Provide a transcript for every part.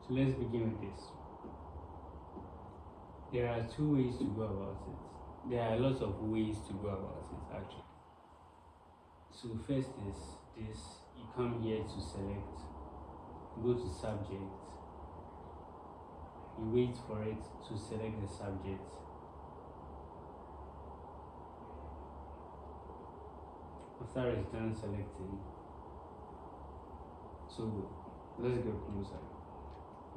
So let's begin with this. There are two ways to go about it. There are lots of ways to go about it actually. So first is this: you come here to select, go to subject, you wait for it to select the subject. After it's done selecting, so let's go closer.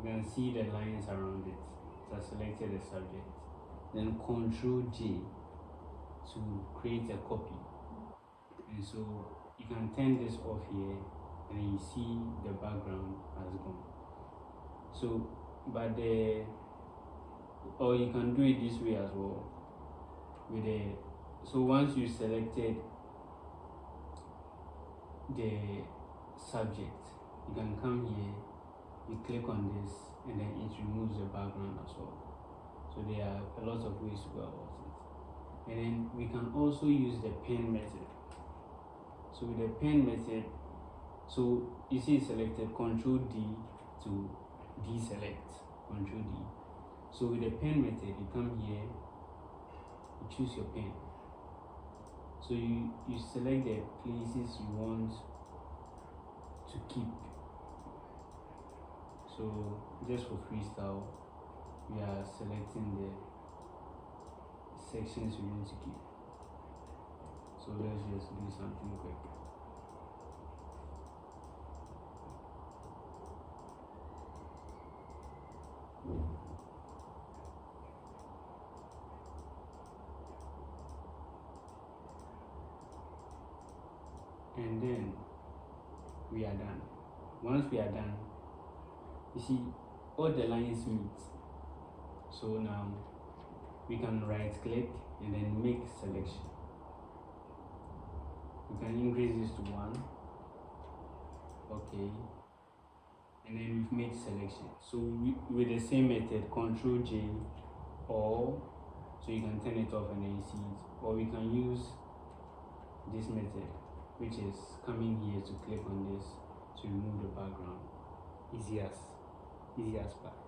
You can see the lines around it. So I selected the subject. Then Ctrl J to create a copy. And so you can turn this off here, and then you see the background has gone. So, or you can do it this way as well. So once you selected the subject, you can come here, you click on this, and then it removes the background as well. So there are a lot of ways to go about it. And then we can also use the pen method. So with the pen method, so you see it selected, Ctrl D to deselect, Ctrl D. So with the pen method, you come here, you choose your pen. So you select the places you want to keep. So just for freestyle, we are selecting the sections we want to keep. So let's just do something quick. And then we are done. Once we are done, you see all the lines meet. So now we can right click and then make selection. We can increase this to 1. Okay. And then we've made selection. So with the same method, Ctrl J, or so you can turn it off and then you see it. Or we can use this method, which is coming here to click on this to remove the background. Easy as pie.